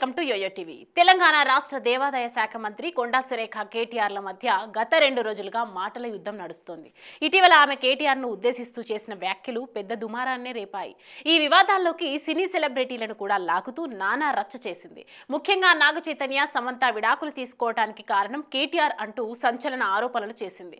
Welcome to YoYo TV. Telangana రాష్ట్ర దేవాదాయ శాఖ మంత్రి కొండా సురేఖ కేటీఆర్ల మధ్య గత 2 రోజులుగా మాటల యుద్ధం నడుస్తోంది. ఇటీవల ఆమె కేటీఆర్ను ఉద్దేశిస్తూ చేసిన వ్యాఖ్యలు పెద్ద దుమారాన్నే రేపాయి. ఈ వివాదాల్లోకి సినీ సెలబ్రిటీలను కూడా లాగుతూ నానా రచ్చ చేసింది. ముఖ్యంగా నాగ చైతన్య, సమంత విడాకులు తీసుకోవడానికి కారణం కేటీఆర్ అంటూ సంచలన ఆరోపణలు చేసింది.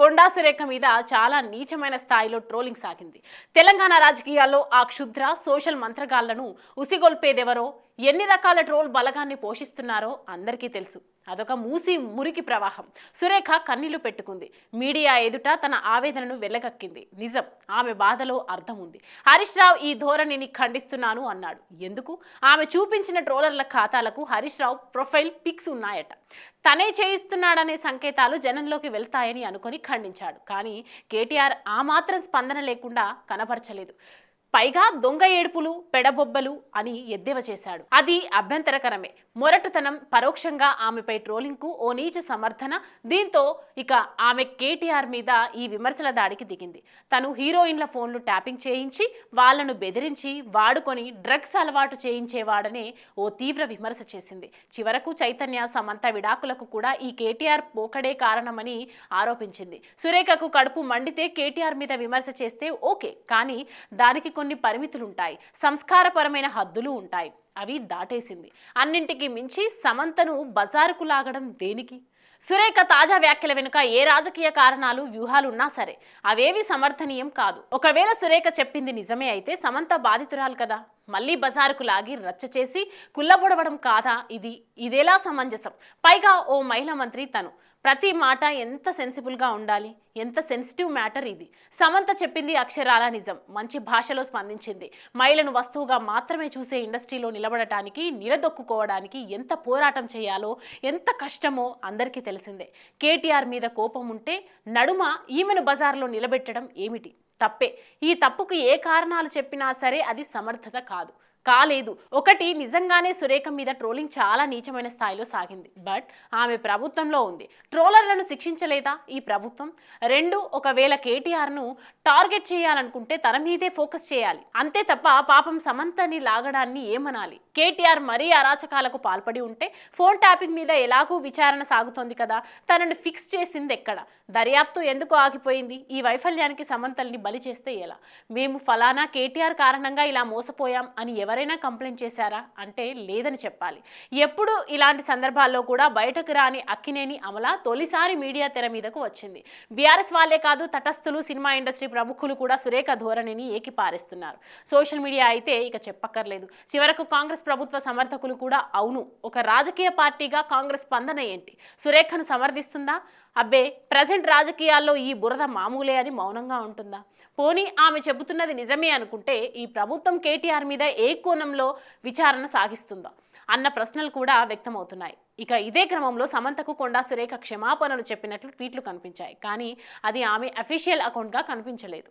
కొండా సురేఖ మీద చాలా నీచమైన స్థాయిలో ట్రోలింగ్ సాగింది. తెలంగాణ రాజకీయాల్లో ఆ క్షుద్ర సోషల్ మంత్రగాళ్లను ఉసిగొల్పేదెవరో, ఎన్ని రకాల ట్రోల్ బలగాన్ని పోషిస్తున్నారో అందరికీ తెలుసు. అదొక మూసి మురికి ప్రవాహం. సురేఖ కన్నీళ్లు పెట్టుకుంది. మీడియా ఎదుట తన ఆవేదనను వెళ్లగక్కింది. నిజం, ఆమె బాధలో అర్థం ఉంది. హరీష్ రావు ఈ ధోరణిని ఖండిస్తున్నాను అన్నాడు. ఎందుకు? ఆమె చూపించిన ట్రోలర్ల ఖాతాలకు హరీష్ రావు ప్రొఫైల్ పిక్స్ ఉన్నాయట. తనే చేయిస్తున్నాడనే సంకేతాలు జనంలోకి వెళ్తాయని అనుకుని ఖండించాడు. కానీ కేటీఆర్ ఆ మాత్రం స్పందన లేకుండా కనపరచలేదు. పైగా దొంగ ఏడుపులు, పెడబొబ్బలు అని ఎద్దేవా చేశాడు. అది అభ్యంతరకరమే. మొరటుతనం, పరోక్షంగా ఆమెపై ట్రోలింగ్కు ఓ నీచ సమర్థన. దీంతో ఇక ఆమె కేటీఆర్ మీద ఈ విమర్శల దాడికి దిగింది. తను హీరోయిన్ల ఫోన్లు ట్యాపింగ్ చేయించి వాళ్లను బెదిరించి వాడుకొని డ్రగ్స్ అలవాటు చేయించేవాడనే ఓ తీవ్ర విమర్శ చేసింది. చివరకు చైతన్య, సమంత విడాకులకు కూడా ఈ కేటీఆర్ పోకడే కారణమని ఆరోపించింది. సురేఖకు కడుపు మండితే కేటీఆర్ మీద విమర్శ చేస్తే ఓకే, కానీ దానికి కొన్ని పరిమితులుంటాయి, సంస్కారపరమైన హద్దులు ఉంటాయి. అవి దాటేసింది. అన్నింటికి మించి సమంతను బజారుకు లాగడం దేనికి? సురేఖ తాజా వ్యాఖ్యల వెనుక ఏ రాజకీయ కారణాలు, వ్యూహాలున్నా సరే అవేవి సమర్థనీయం కాదు. ఒకవేళ సురేఖ చెప్పింది నిజమే అయితే సమంత బాధితురాలు కదా. మళ్ళీ బజారుకు లాగి రచ్చ చేసి కుల్లబొడవడం కాదా ఇదేలా సమంజసం? పైగా ఓ మహిళా మంత్రి తను. ప్రతి మాట ఎంత సెన్సిబుల్గా ఉండాలి. ఎంత సెన్సిటివ్ మ్యాటర్ ఇది. సమంత చెప్పింది అక్షరాల నిజం. మంచి భాషలో స్పందించింది. మహిళను వస్తువుగా మాత్రమే చూసే ఇండస్ట్రీలో నిలబడటానికి, నిలదొక్కుకోవడానికి ఎంత పోరాటం చేయాలో, ఎంత కష్టమో అందరికీ తెలిసిందే. కేటీఆర్ మీద కోపం ఉంటే నడుమ ఈమెను బజార్లో నిలబెట్టడం ఏమిటి? తప్పే. ఈ తప్పుకు ఏ కారణాలు చెప్పినా సరే అది సమర్థత కాలేదు. ఒకటి, నిజంగానే సురేఖ మీద ట్రోలింగ్ చాలా నీచమైన స్థాయిలో సాగింది. బట్ ఆమె ప్రభుత్వంలో ఉంది. ట్రోలర్లను శిక్షించలేదా ఈ ప్రభుత్వం? 2, ఒకవేళ కేటీఆర్ను టార్గెట్ చేయాలనుకుంటే తన మీదే ఫోకస్ చేయాలి. అంతే తప్ప పాపం సమంతని లాగడాన్ని ఏమనాలి? కేటీఆర్ మరీ అరాచకాలకు పాల్పడి ఉంటే ఫోన్ ట్యాపింగ్ మీద ఎలాగూ విచారణ సాగుతోంది కదా, తనను ఫిక్స్ చేసింది ఎక్కడ? దర్యాప్తు ఎందుకు ఆగిపోయింది? ఈ వైఫల్యానికి సమంతల్ని బలి చేస్తే ఎలా? మేము ఫలానా కేటీఆర్ కారణంగా ఇలా మోసపోయాం అని ఎవరైనా కంప్లైంట్ చేశారా అంటే లేదని చెప్పాలి. ఎప్పుడు ఇలాంటి సందర్భాల్లో కూడా బయటకు రాని అక్కినేని అమల తొలిసారి మీడియా తెర మీదకు వచ్చింది. బీఆర్ఎస్ వాళ్లే కాదు, తటస్థులు, సినిమా ఇండస్ట్రీ ప్రముఖులు కూడా సురేఖ ధోరణిని ఏకిపారేస్తున్నారు. సోషల్ మీడియా అయితే ఇక చెప్పక్కర్లేదు. చివరకు కాంగ్రెస్ ప్రభుత్వ సమర్థకులు కూడా అవును, ఒక రాజకీయ పార్టీగా కాంగ్రెస్ స్పందన ఏంటి? సురేఖను సమర్థిస్తుందా? అబ్బే, ప్రజెంట్ రాజకీయాల్లో ఈ బురద మామూలే అని మౌనంగా ఉంటుందా? పోనీ ఆమె చెబుతున్నది నిజమే అనుకుంటే ఈ ప్రభుత్వం కేటీఆర్ మీద ఏ కోణంలో విచారణ సాగిస్తుందా అన్న ప్రశ్నలు కూడా వ్యక్తమవుతున్నాయి. ఇక ఇదే క్రమంలో సమంతకు కొండా సురేఖ క్షమాపణలు చెప్పినట్లు ట్వీట్లు కనిపించాయి. కానీ అది ఆమె అఫీషియల్ అకౌంట్గా కనిపించలేదు.